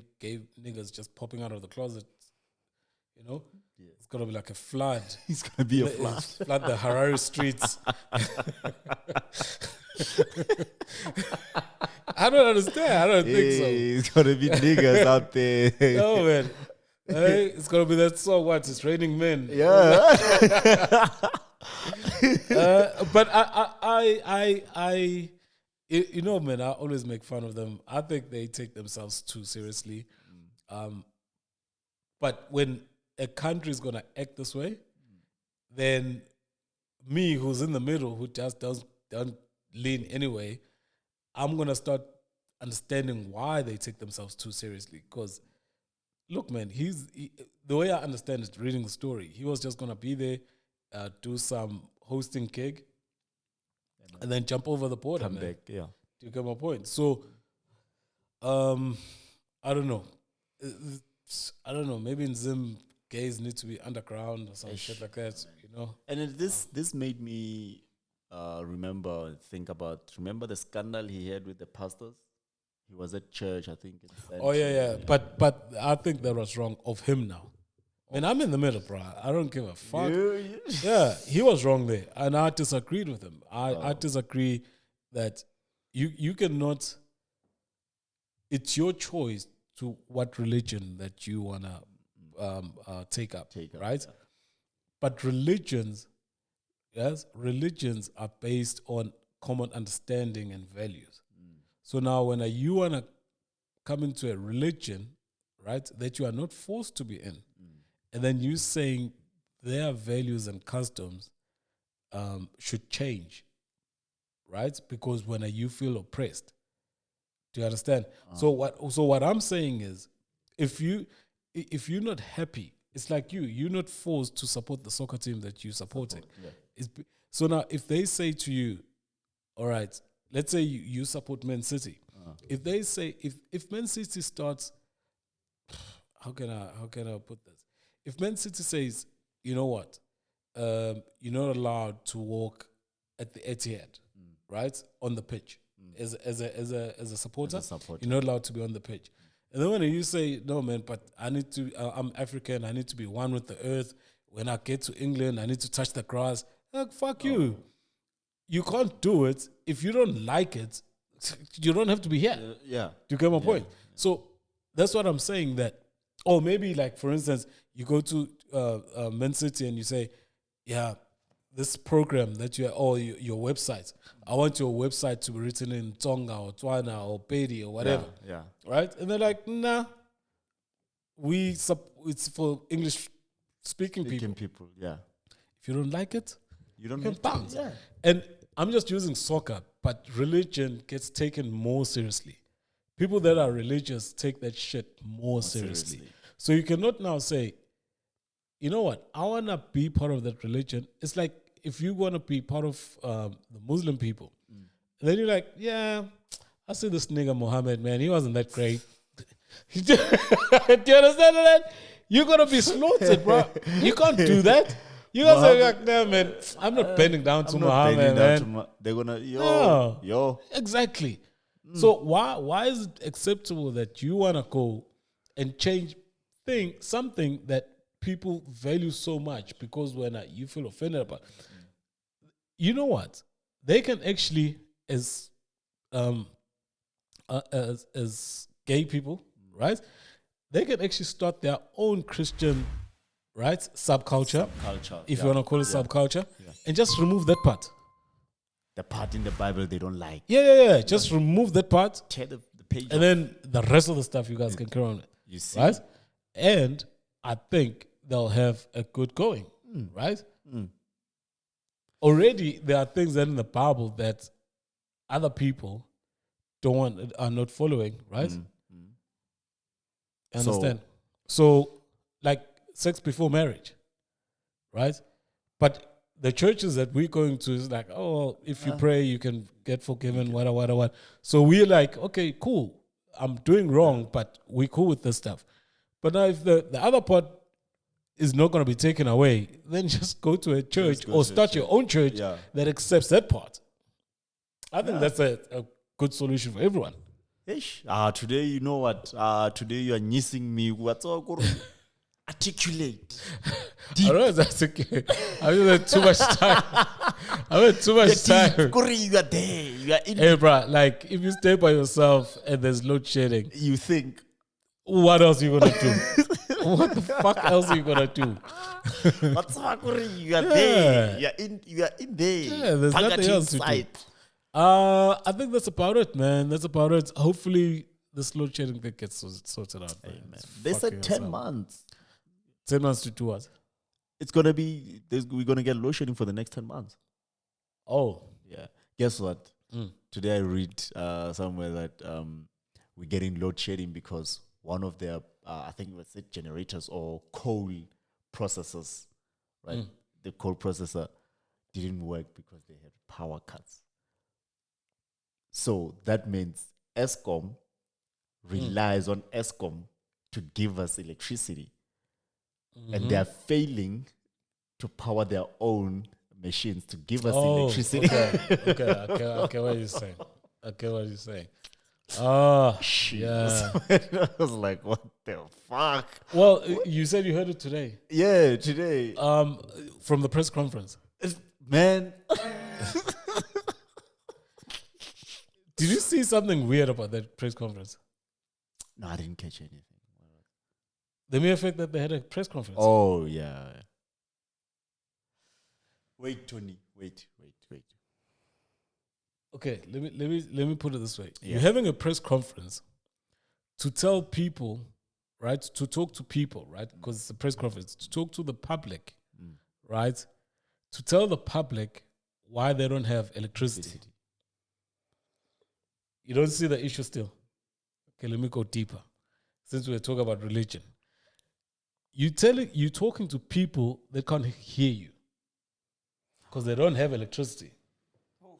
niggas just popping out of the closet, Yeah. It's gonna be like a flood. It's gonna be a flood. Flood the Harare streets. I don't understand. I don't think so. It's gonna be niggas out there. No, man. Hey, it's gonna be that song. What? It's raining men. Yeah. But I man, I always make fun of them. I think they take themselves too seriously. But when a country is gonna act this way, then me, who's in the middle, who just don't lean anyway, I'm gonna start understanding why they take themselves too seriously. Because look, man, the way I understand it, reading the story, he was just gonna be there, do some hosting gig, and then jump over the border. Come back, yeah. Do you get my point? So, I don't know. Maybe in Zim, gays need to be underground or some shit like that. And this made me remember the scandal he had with the pastors. He was at church, I think. Yeah. But I think that was wrong of him now. Man, I'm in the middle, bro. I don't give a fuck. Yeah, he was wrong there. And I disagreed with him. I disagree that you cannot. It's your choice to what religion that you wanna take up, right? Yeah. But religions are based on common understanding and values. So now, when you wanna come into a religion, right, that you are not forced to be in, and then you saying their values and customs should change, right? Because when you feel oppressed, do you understand? So what I'm saying is, if you're not happy, it's like you're not forced to support the soccer team that you're supporting. So now, if they say to you, all right, let's say you support Man City. If they say if Man City starts, how can I put this? If Man City says, you know what, you're not allowed to walk at the Etihad, right, on the pitch. As a supporter, you're not allowed to be on the pitch. And then when you say, no, man, but I need to, I'm African, I need to be one with the earth. When I get to England, I need to touch the grass. Like, fuck you. You can't do it. If you don't like it, you don't have to be here. Do you get my point? So that's what I'm saying, that, or maybe like, for instance, you go to Man City and you say, yeah, this program that you are, or your website, I want your website to be written in Tonga or Tswana or Pedi or whatever. Right? And they're like, nah, it's for English speaking people. If you don't like it, you can bounce. And I'm just using soccer, but religion gets taken more seriously. People that are religious take that shit more seriously. So you cannot now say, you know what, I want to be part of that religion. It's like, if you want to be part of the Muslim people, and then you're like, yeah, I see this nigga Muhammad, man, he wasn't that great. Do you understand that? You're going to be slaughtered, bro. You can't do that. You're going to say, like, nah, man, I'm not bending down to Muhammad, man. They're going to, yo. Exactly. So why is it acceptable that you want to go and change something that people value so much, because when you feel offended about it, you know what? They can actually, as gay people, right? They can actually start their own Christian, right, subculture, if you want to call it subculture, and just remove that part. The part in the Bible they don't like. Just remove that part. Tear the page and then the rest of the stuff you guys can carry on with. You see, right? And I think they'll have a good going, right? Already, there are things that in the Bible that other people are not following, right? Understand? So, like sex before marriage, right? But the churches that we're going to is like, oh, if you pray, you can get forgiven, what. So we're like, okay, cool. I'm doing wrong, but we're cool with this stuff. But now if the other part is not going to be taken away, then just go to a church or start your own church that accepts that part. I think that's a good solution for everyone. Today, you know what? Today you are missing me. What's all going on? Articulate. I don't know if that's okay. I just had too much time. I had too much time. You are there. You are in. Hey, bro, like if you stay by yourself and there's load shedding, you think, what else are you going to do? What the fuck else are you going to do? What's you are there. You are in there. Yeah, there's nothing else to do. I think that's about it, man. That's about it. Hopefully, the load shedding thing gets sorted out. Man. They said 10 months. 10 months to do what? It's going to be, we're going to get load shedding for the next 10 months. Oh. Yeah. Guess what? Today I read somewhere that we're getting load shedding because one of their, I think it was generators or coal processors, right? The coal processor didn't work because they had power cuts. So that means Eskom relies on Eskom to give us electricity. And they are failing to power their own machines to give us electricity. Okay, what you're saying. Okay, what you're saying. Oh, yeah. I was like, what the fuck? Well, you said you heard it today. Yeah, today. From the press conference. Man. Did you see something weird about that press conference? No, I didn't catch anything. The mere fact that they had a press conference. Oh, yeah. Wait, Tony. Wait. Okay, let me put it this way. Yeah. You're having a press conference to tell people, right? To talk to people, right? Because it's a press conference. To talk to the public, right? To tell the public why they don't have electricity. You don't see the issue still. Okay, let me go deeper. Since we're talking about religion. You're talking to people that can't hear you because they don't have electricity. Oh.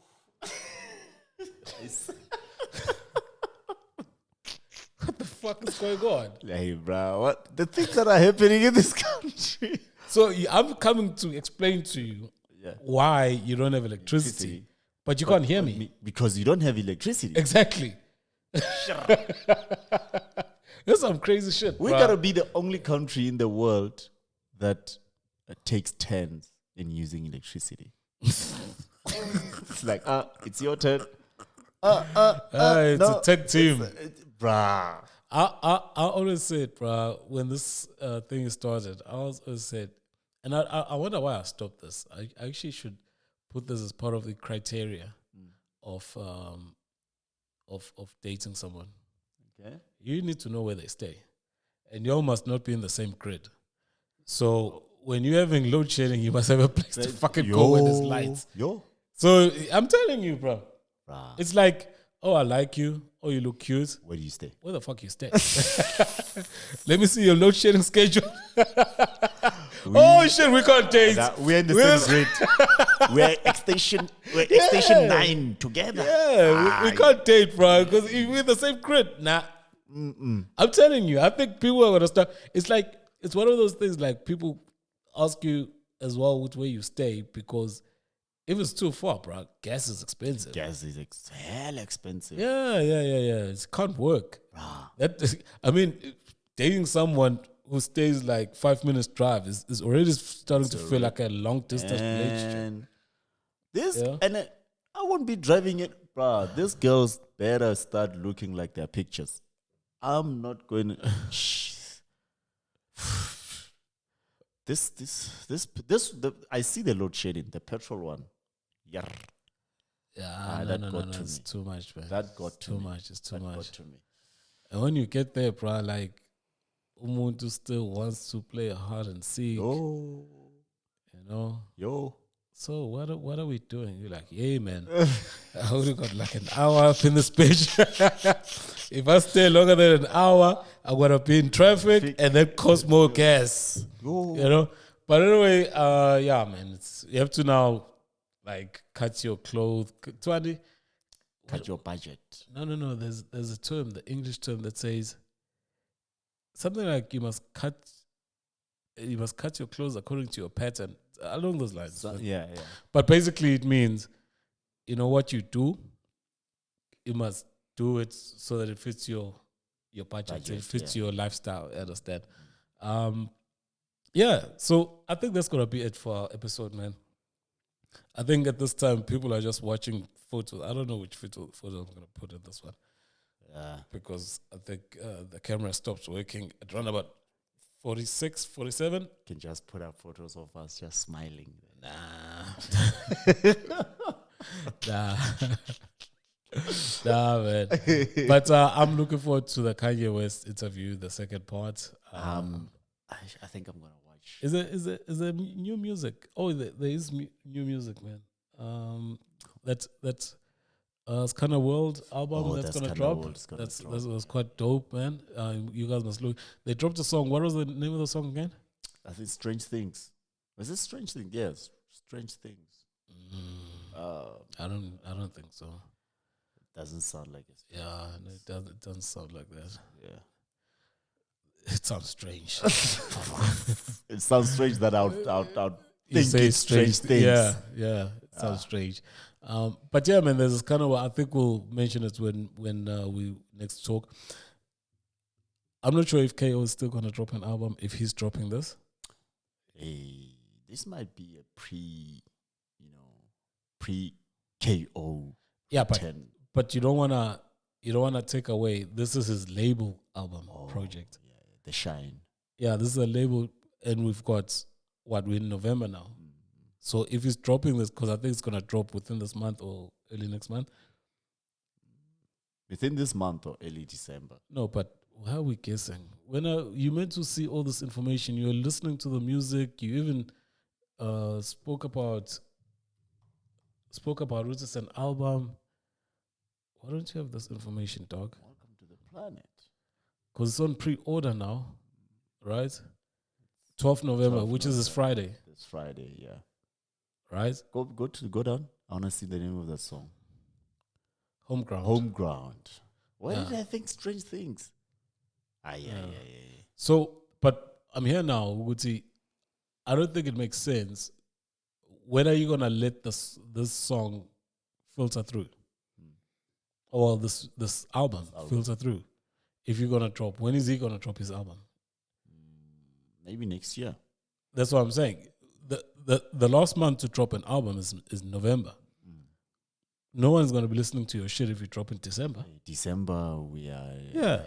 What the fuck is going on? Hey, bro, what the things that are happening in this country? So I'm coming to explain to you why you don't have electricity, but you can't hear me because you don't have electricity. Exactly. That's some crazy shit. We gotta be the only country in the world that takes turns in using electricity. It's like, it's your turn. It's no, a tech team. Bruh. I always said, bruh, when this thing started, I always said, and I wonder why I stopped this. I actually should put this as part of the criteria of dating someone. Okay. You need to know where they stay. And y'all must not be in the same grid. So when you're having load shedding, you must have a place to fucking go when there's lights. So I'm telling you, bro. It's like, oh, I like you. Oh, you look cute. Where do you stay? Where the fuck you stay? Let me see your load shedding schedule. Oh shit, we can't date. We're in the same grid. We're extension 9 together. Yeah, we can't date, bro, because we're in the same grid. Nah. I'm telling you, I think people are gonna start. It's like it's one of those things. Like people ask you as well which way you stay because if it's too far, bro, gas is expensive. Gas is hell expensive. Yeah. It can't work. I mean, dating someone who stays like 5 minutes drive is already starting to feel like a long distance relationship. And I won't be driving it, bro. These girls better start looking like their pictures. I'm not going to. I see the load shedding, the petrol one. Yeah, that got to me. It's too much, man. That got too much. It's too much. Got to me. And when you get there, bro, like Umuntu still wants to play hard and seek. You know. So what are we doing? You're like, yeah, man. I only got like an hour up in this bitch. If I stay longer than an hour, I'm gonna be in traffic and then cost more gas. You know. But anyway, man, you have to now like cut your clothes. Cut your budget. No. There's a term, the English term that says something like you must cut your clothes according to your pattern. Along those lines. Yeah. But basically it means, you know what you do, you must do it so that it fits your budget, it fits your lifestyle, I understand. So I think that's gonna be it for our episode, man. I think at this time people are just watching photos. I don't know which photo I'm gonna put in this one. Yeah. Because I think the camera stops working at around about 46, 47. You can just put up photos of us just smiling. Nah, man. But I'm looking forward to the Kanye West interview, the second part. I think I'm gonna watch. Is there new music? Oh, there is new music, man. That's Skhanda World album that's gonna drop. That was quite dope, man. You guys must look. They dropped a song. What was the name of the song again? I think Strange Things. Was it Strange Things? Yes, Strange Things. I don't think so. It doesn't sound like it. Yeah, no, it doesn't sound like that. Yeah. It sounds strange. It sounds strange that I would you say strange things. Yeah. It sounds strange. But yeah, man, there's this kind of. I think we'll mention it when we next talk. I'm not sure if KO is still gonna drop an album. If he's dropping this, this might be a pre KO. Yeah, but you don't wanna take away. This is his label album project. Yeah, the Shine. Yeah, this is a label, and we've got we're in November now. So if he's dropping this, because I think it's gonna drop within this month or early next month. Within this month or early December. No, but how are we guessing? When you meant to see all this information, you're listening to the music. You even spoke about it's an album. Why don't you have this information, dog? Welcome to the planet. Because it's on pre-order now, right? 12th November, which is this Friday. This Friday, yeah. Right? Go down. I want to see the name of that song. Homeground. Why did I think strange things? Yeah. So, but I'm here now, Uguti. I don't think it makes sense. When are you gonna let this song filter through? Or this album filter through? If you're gonna drop, when is he gonna drop his album? Maybe next year. That's what I'm saying. The last month to drop an album is November. No one's gonna be listening to your shit if you drop in December. December, we are yeah.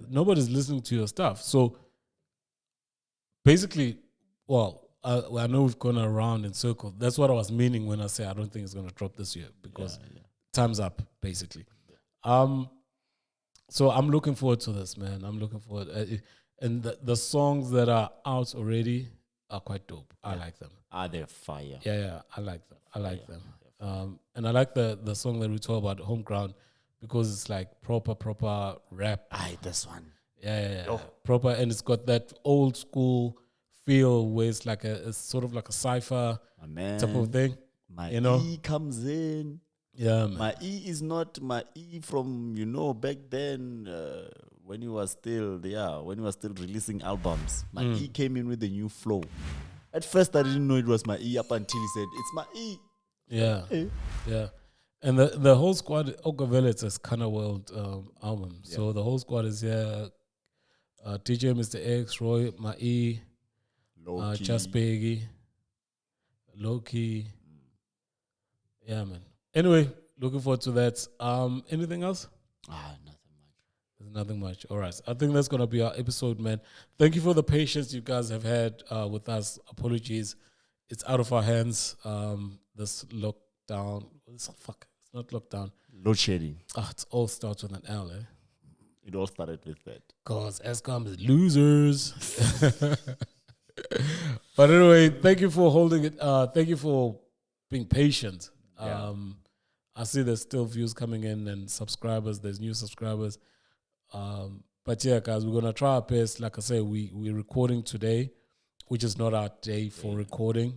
Nobody's listening to your stuff. So basically, I know we've gone around in circles. That's what I was meaning when I say I don't think it's gonna drop this year because time's up, basically. So I'm looking forward to this, man. I'm looking forward, and the songs that are out already are quite dope. I like them. They're fire. Yeah, I like them. And I like the song that we talk about, Homeground, because it's like proper rap. This one. Yeah. Proper, and it's got that old school feel where it's like it's sort of like a cypher type of thing. My E comes in. Yeah, man. My E is not my E from back then when he was still releasing albums. My E came in with a new flow. At first, I didn't know it was my E up until he said, "It's my E." Yeah, yeah. And the whole squad, Okavele, it's a Skhanda World album. Yeah. So the whole squad is here. DJ Mr. X, Roy, Mai, Just Peggy, Loki. Yeah, man. Anyway, looking forward to that. Anything else? Nothing much. There's nothing much. All right. I think that's going to be our episode, man. Thank you for the patience you guys have had with us. Apologies. It's out of our hands. This lockdown. It's not lockdown. Load shedding. It all starts with an L, eh? It all started with that. Because Eskom is losers. But anyway, thank you for holding it. Thank you for being patient. Yeah. I see there's still views coming in and subscribers. There's new subscribers. But yeah, guys, we're going to try our best. Like I say, we're recording today, which is not our day for recording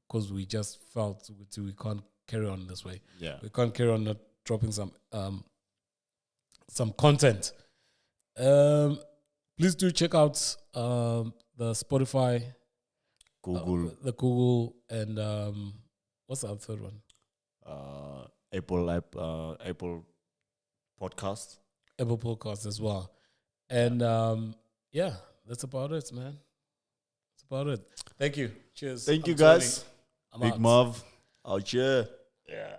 because we just felt we can't carry on this way. Yeah. We can't carry on not dropping some content. Please do check out the Spotify, the Google, and what's the third one? Apple Podcasts. Apple Podcasts as well. And yeah, that's about it, man. That's about it. Thank you. Cheers. Thank you, guys. Big Marv out here. Yeah.